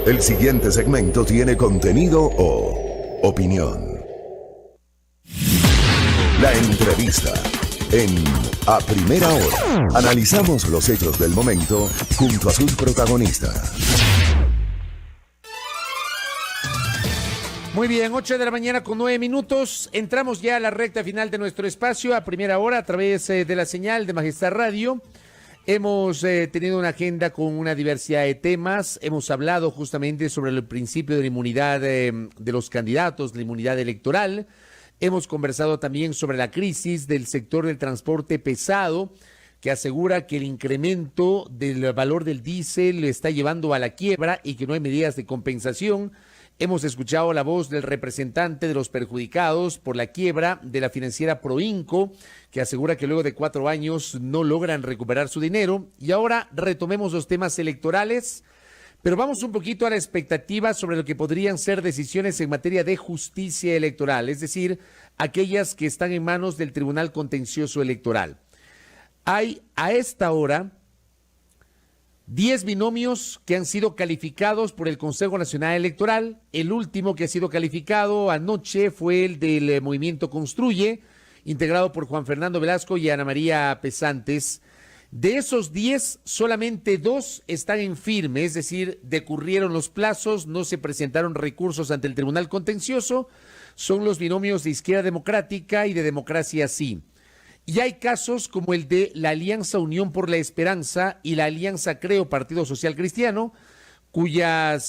El siguiente segmento tiene contenido o opinión. La entrevista en A Primera Hora. Analizamos los hechos del momento junto a sus protagonistas. Muy bien, 8 de la mañana con 9 minutos. Entramos ya a la recta final de nuestro espacio A Primera Hora a través de la señal de Majestad Radio. Hemos tenido una agenda con una diversidad de temas. Hemos hablado justamente sobre el principio de la inmunidad de los candidatos, la inmunidad electoral. Hemos conversado también sobre la crisis del sector del transporte pesado, que asegura que el incremento del valor del diésel le está llevando a la quiebra y que no hay medidas de compensación. Hemos escuchado la voz del representante de los perjudicados por la quiebra de la financiera Proinco, que asegura que luego de 4 años no logran recuperar su dinero. Y ahora retomemos los temas electorales, pero vamos un poquito a la expectativa sobre lo que podrían ser decisiones en materia de justicia electoral, es decir, aquellas que están en manos del Tribunal Contencioso Electoral. Hay a esta hora 10 binomios que han sido calificados por el Consejo Nacional Electoral. El último que ha sido calificado anoche fue el del Movimiento Construye, integrado por Juan Fernando Velasco y Ana María Pesantes. De esos 10, solamente 2 están en firme, es decir, decurrieron los plazos, no se presentaron recursos ante el Tribunal Contencioso. Son los binomios de Izquierda Democrática y de Democracia Sí. Y hay casos como el de la Alianza Unión por la Esperanza y la Alianza Creo Partido Social Cristiano, cuya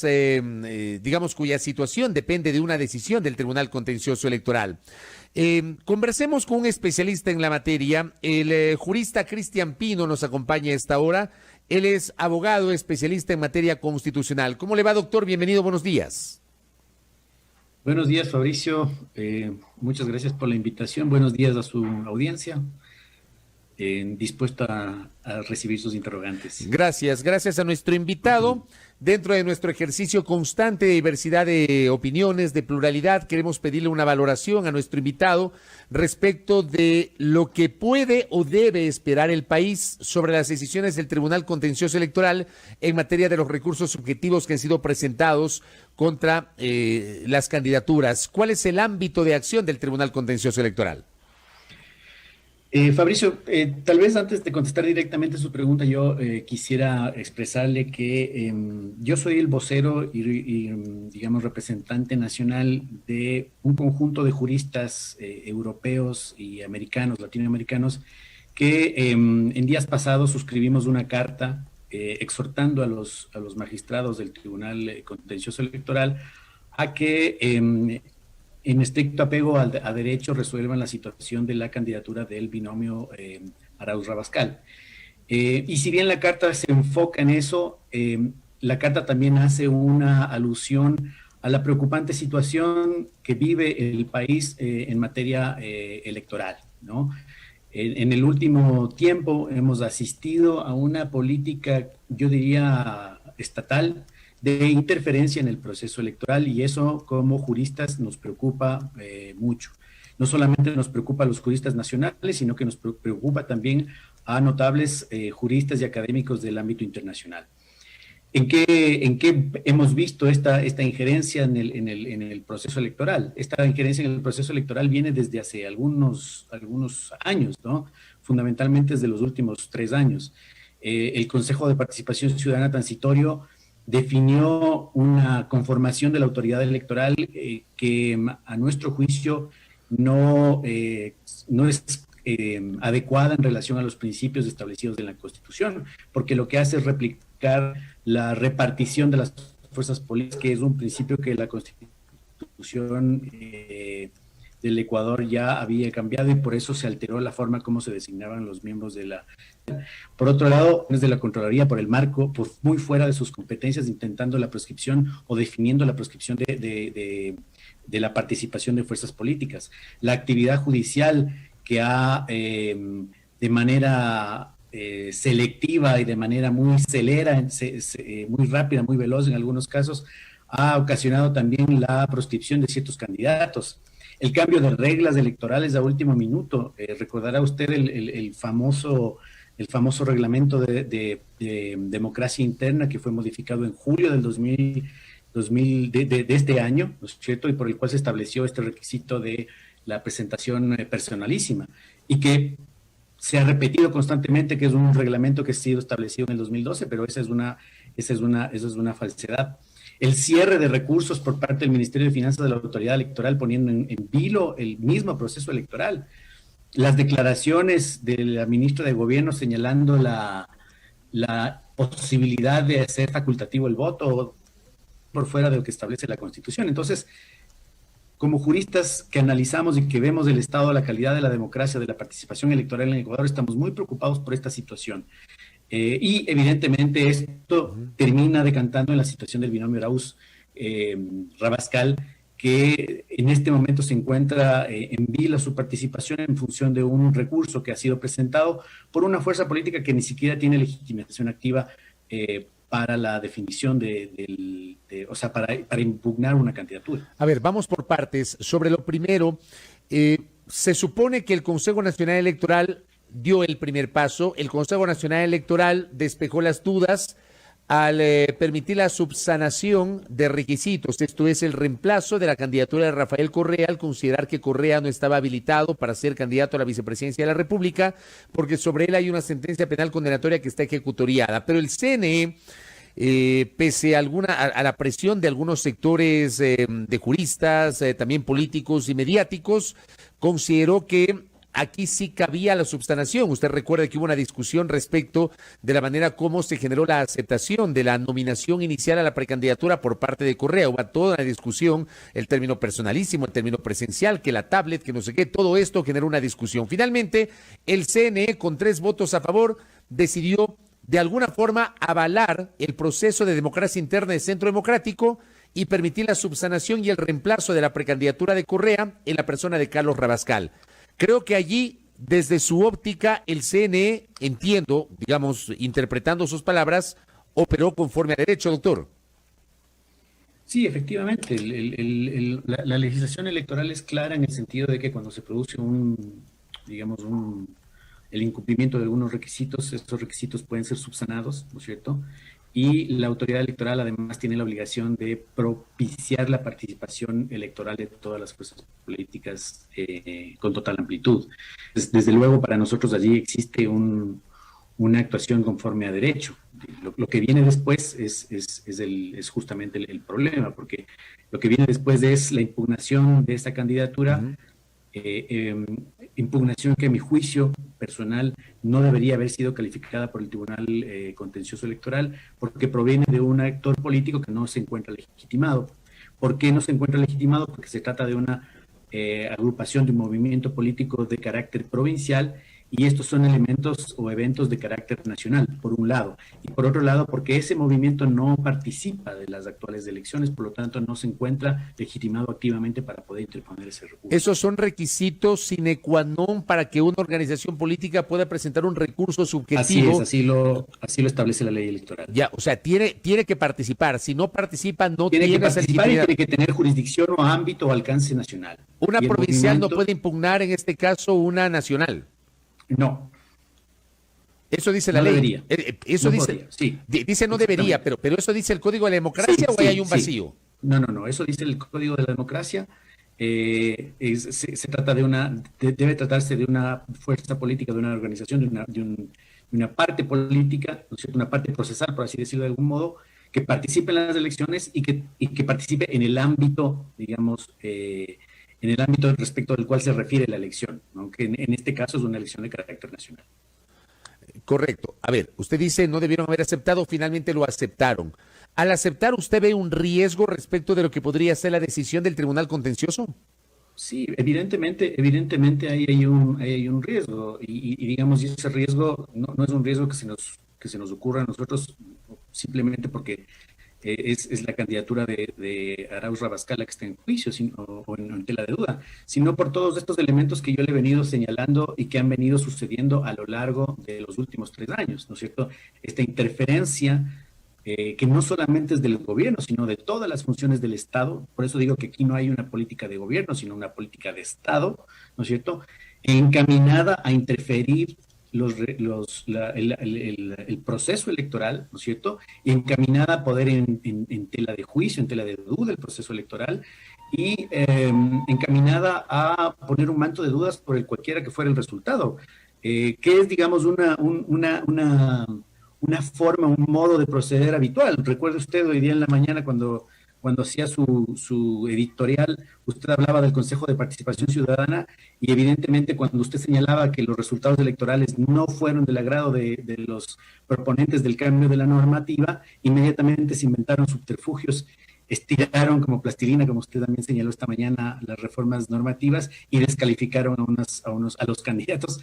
situación depende de una decisión del Tribunal Contencioso Electoral. Conversemos con un especialista en la materia. El jurista Cristian Pino nos acompaña a esta hora. Él es abogado especialista en materia constitucional. ¿Cómo le va, doctor? Bienvenido, buenos días. Buenos días, Fabricio. Muchas gracias por la invitación. Buenos días a su audiencia. Dispuesto a recibir sus interrogantes. Gracias a nuestro invitado. Dentro de nuestro ejercicio constante de diversidad de opiniones, de pluralidad, queremos pedirle una valoración a nuestro invitado respecto de lo que puede o debe esperar el país sobre las decisiones del Tribunal Contencioso Electoral en materia de los recursos subjetivos que han sido presentados contra las candidaturas. ¿Cuál es el ámbito de acción del Tribunal Contencioso Electoral? Fabricio, tal vez antes de contestar directamente su pregunta, yo quisiera expresarle que yo soy el vocero y, digamos, representante nacional de un conjunto de juristas europeos y americanos, latinoamericanos, que en días pasados suscribimos una carta exhortando a los magistrados del Tribunal Contencioso Electoral a que en estricto apego a derecho resuelvan la situación de la candidatura del binomio Arauz-Rabascal. Y si bien la carta se enfoca en eso, la carta también hace una alusión a la preocupante situación que vive el país en materia electoral, ¿no? En el último tiempo hemos asistido a una política, yo diría, estatal, de interferencia en el proceso electoral, y eso como juristas nos preocupa mucho. No solamente nos preocupa a los juristas nacionales, sino que nos preocupa también a notables juristas y académicos del ámbito internacional. ¿En qué hemos visto esta injerencia en el proceso electoral? Esta injerencia en el proceso electoral viene desde hace algunos años, ¿no? Fundamentalmente desde los últimos 3 años. El Consejo de Participación Ciudadana Transitorio definió una conformación de la autoridad electoral que a nuestro juicio no es adecuada en relación a los principios establecidos en la Constitución, porque lo que hace es replicar la repartición de las fuerzas políticas, que es un principio que la Constitución del Ecuador ya había cambiado, y por eso se alteró la forma como se designaban los miembros de la... Por otro lado, desde la Contraloría, por el marco, muy fuera de sus competencias, intentando la proscripción o definiendo la proscripción de la participación de fuerzas políticas. La actividad judicial que ha, de manera selectiva y de manera muy celera, muy rápida, muy veloz en algunos casos, ha ocasionado también la proscripción de ciertos candidatos. El cambio de reglas electorales a último minuto, recordará usted el famoso el famoso reglamento de democracia interna que fue modificado en julio del 2000 de este año, ¿no es cierto? Y por el cual se estableció este requisito de la presentación personalísima y que se ha repetido constantemente que es un reglamento que ha sido establecido en el 2012, pero esa es una falsedad. El cierre de recursos por parte del Ministerio de Finanzas de la Autoridad Electoral poniendo en vilo el mismo proceso electoral. Las declaraciones de la ministra de Gobierno señalando la posibilidad de hacer facultativo el voto por fuera de lo que establece la Constitución. Entonces, como juristas que analizamos y que vemos el estado de la calidad de la democracia, de la participación electoral en Ecuador, estamos muy preocupados por esta situación. Y evidentemente esto termina decantando en la situación del binomio Arauz-Rabascal, que en este momento se encuentra en vila su participación en función de un recurso que ha sido presentado por una fuerza política que ni siquiera tiene legitimación activa para la definición o sea, para impugnar una candidatura. A ver, vamos por partes. Sobre lo primero, se supone que el Consejo Nacional Electoral dio el primer paso. El Consejo Nacional Electoral despejó las dudas al permitir la subsanación de requisitos. Esto es el reemplazo de la candidatura de Rafael Correa al considerar que Correa no estaba habilitado para ser candidato a la vicepresidencia de la República, porque sobre él hay una sentencia penal condenatoria que está ejecutoriada. Pero el CNE, pese a la presión de algunos sectores de juristas, también políticos y mediáticos, consideró que aquí sí cabía la subsanación. Usted recuerda que hubo una discusión respecto de la manera como se generó la aceptación de la nominación inicial a la precandidatura por parte de Correa. Hubo toda una discusión, el término personalísimo, el término presencial, que la tablet, que no sé qué, todo esto generó una discusión. Finalmente, el CNE, con 3 votos a favor, decidió de alguna forma avalar el proceso de democracia interna del Centro Democrático y permitir la subsanación y el reemplazo de la precandidatura de Correa en la persona de Carlos Rabascal. Creo que allí, desde su óptica, el CNE, entiendo, digamos, interpretando sus palabras, operó conforme a derecho, doctor. Sí, efectivamente. La legislación electoral es clara en el sentido de que cuando se produce el incumplimiento de algunos requisitos, estos requisitos pueden ser subsanados, ¿no es cierto? Y la autoridad electoral además tiene la obligación de propiciar la participación electoral de todas las fuerzas políticas con total amplitud. Desde luego, para nosotros allí existe una actuación conforme a derecho. Lo que viene después es justamente el problema, porque lo que viene después es la impugnación de esta candidatura, impugnación que a mi juicio personal no debería haber sido calificada por el Tribunal Contencioso Electoral porque proviene de un actor político que no se encuentra legitimado. ¿Por qué no se encuentra legitimado? Porque se trata de una agrupación de un movimiento político de carácter provincial y estos son elementos o eventos de carácter nacional, por un lado. Y por otro lado, porque ese movimiento no participa de las actuales elecciones, por lo tanto no se encuentra legitimado activamente para poder interponer ese recurso. Esos son requisitos sine qua non para que una organización política pueda presentar un recurso subjetivo. Así lo establece la ley electoral. Ya, o sea, tiene que participar. Si no participa, no tiene que esa participar legitimidad. Y tiene que tener jurisdicción o ámbito o alcance nacional. Una provincial no puede impugnar, en este caso, una nacional. No. Eso dice la ley. Debería. Eso no dice. Podría, sí. Dice no debería, pero eso dice el Código de la Democracia o ahí hay un vacío. No. Eso dice el Código de la Democracia. Se trata debe tratarse de una fuerza política, de una organización, de una parte política, ¿no es cierto? Una parte procesal, por así decirlo de algún modo, que participe en las elecciones y que participe en el ámbito, digamos, en el ámbito respecto del cual se refiere la elección, aunque en este caso es una elección de carácter nacional. Correcto. A ver, usted dice no debieron haber aceptado, finalmente lo aceptaron. Al aceptar, ¿usted ve un riesgo respecto de lo que podría ser la decisión del Tribunal Contencioso? Sí, evidentemente hay un riesgo y digamos, ese riesgo no es un riesgo que se nos ocurra a nosotros simplemente porque es la candidatura de Arauz Rabascal la que está en juicio o en tela de duda, sino por todos estos elementos que yo le he venido señalando y que han venido sucediendo a lo largo de los últimos 3 años, ¿no es cierto? Esta interferencia que no solamente es del gobierno, sino de todas las funciones del Estado. Por eso digo que aquí no hay una política de gobierno, sino una política de Estado, ¿no es cierto?, encaminada a interferir el proceso electoral, ¿no es cierto?, encaminada a poder en tela de juicio, en tela de duda el proceso electoral, y encaminada a poner un manto de dudas por el cualquiera que fuera el resultado, que es, digamos, una forma, un modo de proceder habitual. Recuerde usted hoy día en la mañana cuando hacía su editorial, usted hablaba del Consejo de Participación Ciudadana y evidentemente cuando usted señalaba que los resultados electorales no fueron del agrado de los proponentes del cambio de la normativa, inmediatamente se inventaron subterfugios, estiraron como plastilina, como usted también señaló esta mañana, las reformas normativas y descalificaron a los candidatos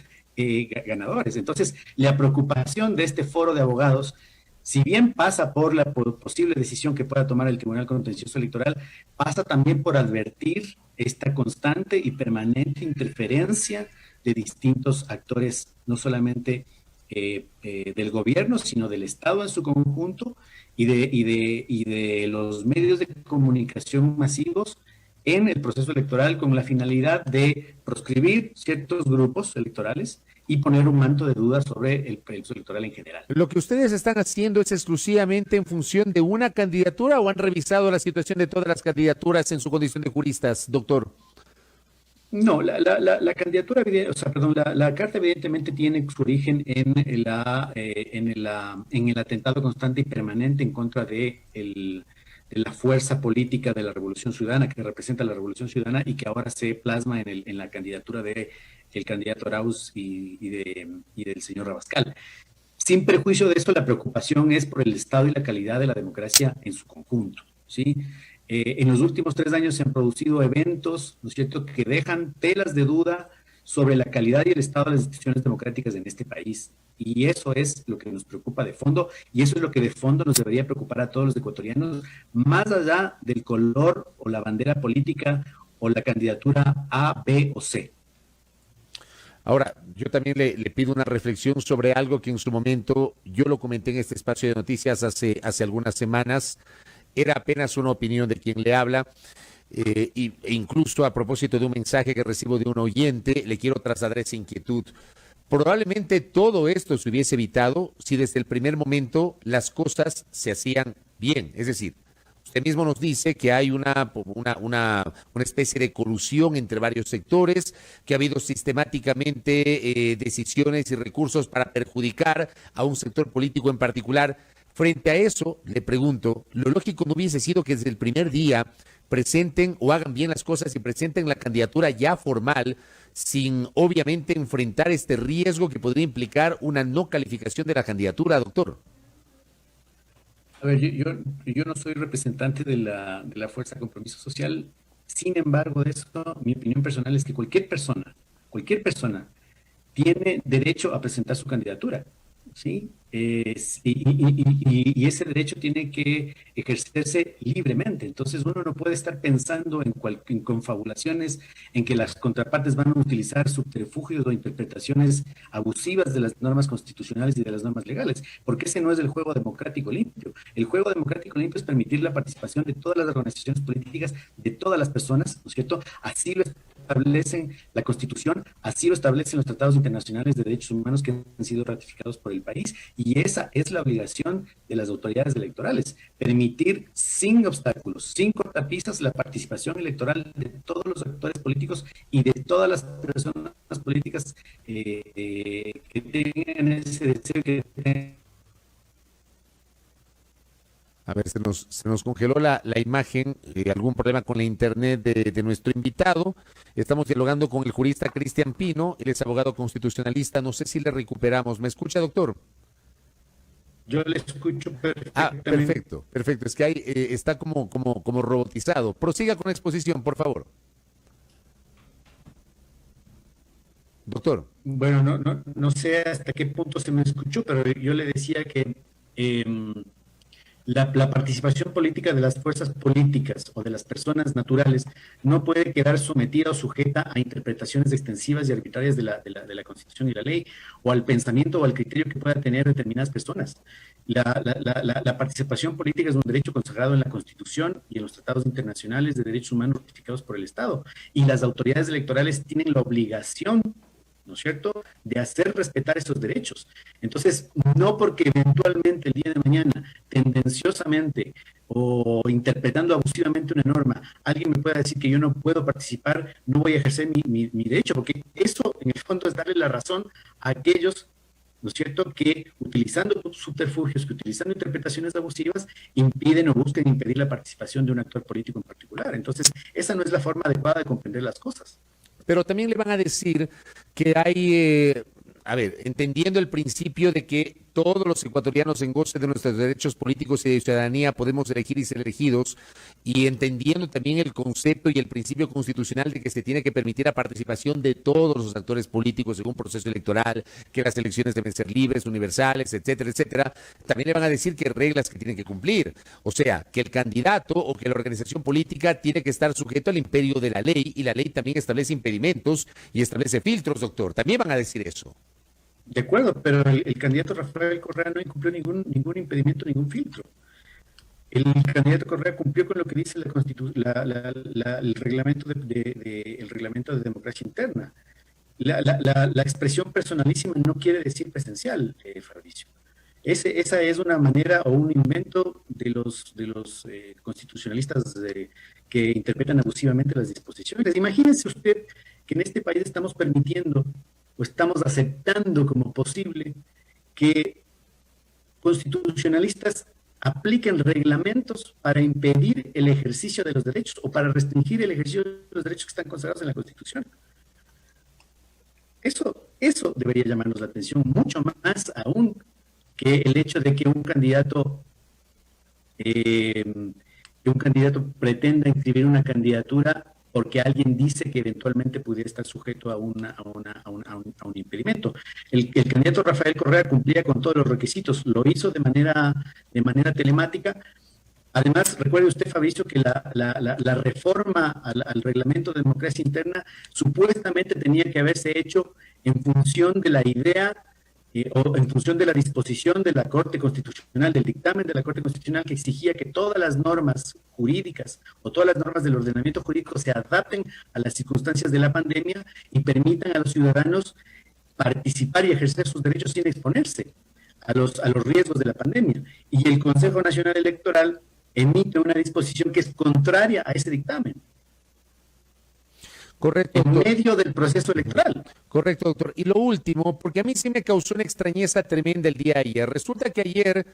ganadores. Entonces, la preocupación de este foro de abogados, si bien pasa por la posible decisión que pueda tomar el Tribunal Contencioso Electoral, pasa también por advertir esta constante y permanente interferencia de distintos actores, no solamente del gobierno, sino del Estado en su conjunto y de los medios de comunicación masivos en el proceso electoral con la finalidad de proscribir ciertos grupos electorales y poner un manto de dudas sobre el proceso electoral en general. ¿Lo que ustedes están haciendo es exclusivamente en función de una candidatura o han revisado la situación de todas las candidaturas en su condición de juristas, doctor? No, la candidatura, la carta evidentemente tiene su origen en el atentado constante y permanente en contra de la fuerza política de la Revolución Ciudadana, que representa la Revolución Ciudadana y que ahora se plasma en la candidatura del candidato Arauz y del señor Rabascal. Sin perjuicio de eso, la preocupación es por el estado y la calidad de la democracia en su conjunto, ¿sí? En los últimos 3 años se han producido eventos, ¿no es cierto?, que dejan telas de duda sobre la calidad y el estado de las instituciones democráticas en este país. Y eso es lo que nos preocupa de fondo, y eso es lo que de fondo nos debería preocupar a todos los ecuatorianos, más allá del color o la bandera política o la candidatura A, B o C. Ahora, yo también le pido una reflexión sobre algo que en su momento yo lo comenté en este espacio de noticias hace algunas semanas. Era apenas una opinión de quien le habla, e incluso a propósito de un mensaje que recibo de un oyente, le quiero trasladar esa inquietud. Probablemente todo esto se hubiese evitado si desde el primer momento las cosas se hacían bien. Es decir, usted mismo nos dice que hay una especie de colusión entre varios sectores, que ha habido sistemáticamente decisiones y recursos para perjudicar a un sector político en particular. Frente a eso, le pregunto, ¿lo lógico no hubiese sido que desde el primer día presenten o hagan bien las cosas y presenten la candidatura ya formal, sin obviamente enfrentar este riesgo que podría implicar una no calificación de la candidatura, doctor? A ver, yo no soy representante de la Fuerza Compromiso Social. Sin embargo, de eso, mi opinión personal es que cualquier persona tiene derecho a presentar su candidatura, ¿sí? Y ese derecho tiene que ejercerse libremente. Entonces uno no puede estar pensando en confabulaciones, en que las contrapartes van a utilizar subterfugios o interpretaciones abusivas de las normas constitucionales y de las normas legales, porque ese no es el juego democrático limpio. El juego democrático limpio es permitir la participación de todas las organizaciones políticas, de todas las personas, ¿no es cierto? Así lo establecen la Constitución, así lo establecen los tratados internacionales de derechos humanos que han sido ratificados por el país, y esa es la obligación de las autoridades electorales, permitir sin obstáculos, sin cortapisas, la participación electoral de todos los actores políticos y de todas las personas políticas que tengan ese deseo que A ver, se nos congeló la imagen, algún problema con la internet de nuestro invitado. Estamos dialogando con el jurista Cristian Pino, él es abogado constitucionalista. No sé si le recuperamos. ¿Me escucha, doctor? Yo le escucho perfectamente. Perfecto. Es que ahí está como robotizado. Prosiga con la exposición, por favor. Doctor. Bueno, no sé hasta qué punto se me escuchó, pero yo le decía que la participación política de las fuerzas políticas o de las personas naturales no puede quedar sometida o sujeta a interpretaciones extensivas y arbitrarias de la Constitución y la ley, o al pensamiento o al criterio que puedan tener determinadas personas. La participación política es un derecho consagrado en la Constitución y en los tratados internacionales de derechos humanos ratificados por el Estado, y las autoridades electorales tienen la obligación ¿no es cierto?, de hacer respetar esos derechos. Entonces, no porque eventualmente el día de mañana, tendenciosamente o interpretando abusivamente una norma, alguien me pueda decir que yo no puedo participar, no voy a ejercer mi derecho, porque eso en el fondo es darle la razón a aquellos, ¿no es cierto?, que utilizando subterfugios, que utilizando interpretaciones abusivas, impiden o buscan impedir la participación de un actor político en particular. Entonces, esa no es la forma adecuada de comprender las cosas. Pero también le van a decir que hay, a ver, entendiendo el principio de que todos los ecuatorianos en goce de nuestros derechos políticos y de ciudadanía podemos elegir y ser elegidos, y entendiendo también el concepto y el principio constitucional de que se tiene que permitir la participación de todos los actores políticos en un proceso electoral, que las elecciones deben ser libres, universales, etcétera, etcétera, también le van a decir que hay reglas que tienen que cumplir. O sea, que el candidato o que la organización política tiene que estar sujeto al imperio de la ley, y la ley también establece impedimentos y establece filtros, doctor. También van a decir eso. De acuerdo, pero el candidato Rafael Correa no incumplió ningún impedimento, ningún filtro. El candidato Correa cumplió con lo que dice el reglamento de democracia interna. La expresión personalísima no quiere decir presencial, Fabricio. Esa es una manera o un invento de los constitucionalistas que interpretan abusivamente las disposiciones. Imagínense usted que en este país estamos permitiendo o estamos aceptando como posible que constitucionalistas apliquen reglamentos para impedir el ejercicio de los derechos o para restringir el ejercicio de los derechos que están consagrados en la Constitución. Eso debería llamarnos la atención mucho más aún que el hecho de que un candidato pretenda inscribir una candidatura porque alguien dice que eventualmente pudiera estar sujeto a un impedimento. El candidato Rafael Correa cumplía con todos los requisitos, lo hizo de manera telemática. Además, recuerde usted, Fabricio, que la reforma al reglamento de democracia interna supuestamente tenía que haberse hecho en función de la idea o en función de la disposición de la Corte Constitucional, del dictamen de la Corte Constitucional que exigía que todas las normas jurídicas o todas las normas del ordenamiento jurídico se adapten a las circunstancias de la pandemia y permitan a los ciudadanos participar y ejercer sus derechos sin exponerse a los riesgos de la pandemia. Y el Consejo Nacional Electoral emite una disposición que es contraria a ese dictamen. Correcto, en doctor. medio del proceso electoral. Correcto, doctor. Y lo último, porque a mí sí me causó una extrañeza tremenda el día de ayer. Resulta que ayer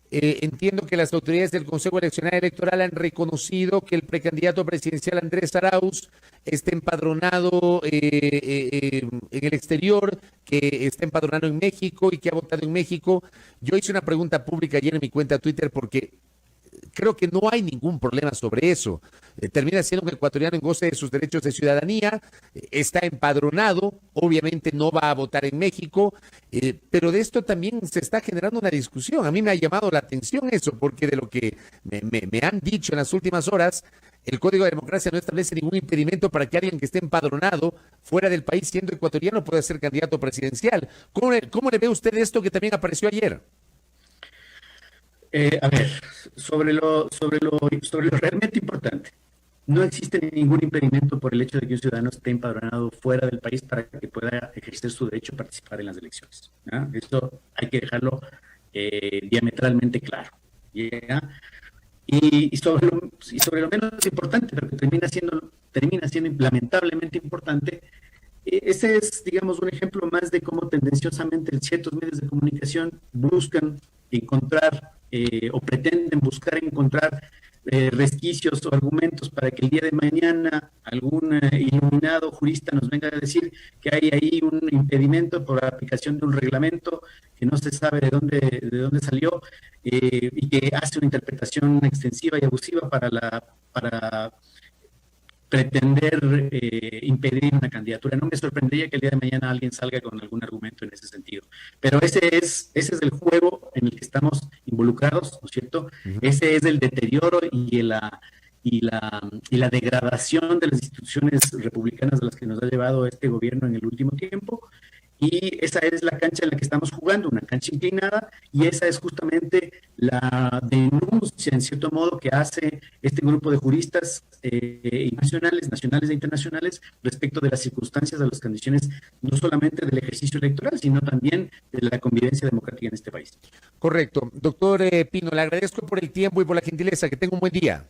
entiendo que las autoridades del Consejo Nacional Electoral han reconocido que el precandidato presidencial Andrés Arauz está empadronado en el exterior, que está empadronado en México y que ha votado en México. Yo hice una pregunta pública ayer en mi cuenta de Twitter porque creo que no hay ningún problema sobre eso. Termina siendo un ecuatoriano en goce de sus derechos de ciudadanía, está empadronado, obviamente no va a votar en México, pero de esto también se está generando una discusión. A mí me ha llamado la atención eso, porque de lo que me han dicho en las últimas horas, el Código de Democracia no establece ningún impedimento para que alguien que esté empadronado fuera del país siendo ecuatoriano pueda ser candidato presidencial. ¿Cómo le ve usted esto que también apareció ayer? A ver, sobre lo realmente importante, no existe ningún impedimento por el hecho de que un ciudadano esté empadronado fuera del país para que pueda ejercer su derecho a participar en las elecciones. ¿Ya? Eso hay que dejarlo diametralmente claro. ¿Ya? Y sobre lo menos importante, pero que termina siendo lamentablemente importante, ese es, digamos, un ejemplo más de cómo tendenciosamente ciertos medios de comunicación buscan encontrar o pretenden buscar encontrar resquicios o argumentos para que el día de mañana algún iluminado jurista nos venga a decir que hay ahí un impedimento por la aplicación de un reglamento que no se sabe de dónde salió y que hace una interpretación extensiva y abusiva para pretender impedir una candidatura. No me sorprendería que el día de mañana alguien salga con algún argumento en ese sentido. Pero ese es el juego en el que estamos involucrados, ¿no es cierto? Uh-huh. Ese es el deterioro y la degradación de las instituciones republicanas a las que nos ha llevado este gobierno en el último tiempo. Y esa es la cancha en la que estamos jugando, una cancha inclinada, y esa es justamente la denuncia, en cierto modo, que hace este grupo de juristas nacionales e internacionales, respecto de las circunstancias, de las condiciones, no solamente del ejercicio electoral, sino también de la convivencia democrática en este país. Correcto. Doctor Pino, le agradezco por el tiempo y por la gentileza. Que tenga un buen día.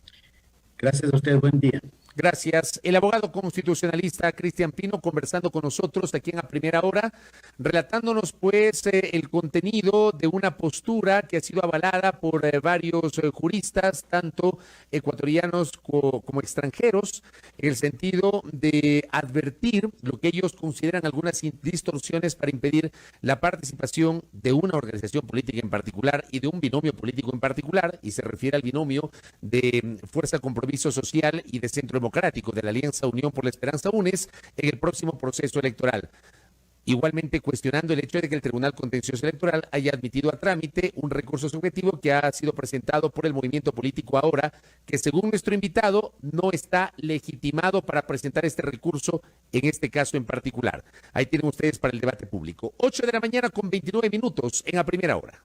Gracias a usted, buen día. Gracias. El abogado constitucionalista Cristian Pino conversando con nosotros aquí en A Primera Hora, relatándonos pues el contenido de una postura que ha sido avalada por varios juristas, tanto ecuatorianos como extranjeros, en el sentido de advertir lo que ellos consideran algunas distorsiones para impedir la participación de una organización política en particular y de un binomio político en particular, y se refiere al binomio de Fuerza Compromiso Social y de Centro Democrático de la Alianza Unión por la Esperanza UNES en el próximo proceso electoral. Igualmente cuestionando el hecho de que el Tribunal Contencioso Electoral haya admitido a trámite un recurso subjetivo que ha sido presentado por el movimiento político Ahora, que según nuestro invitado no está legitimado para presentar este recurso en este caso en particular. Ahí tienen ustedes para el debate público. 8 de la mañana con 29 minutos en A Primera Hora.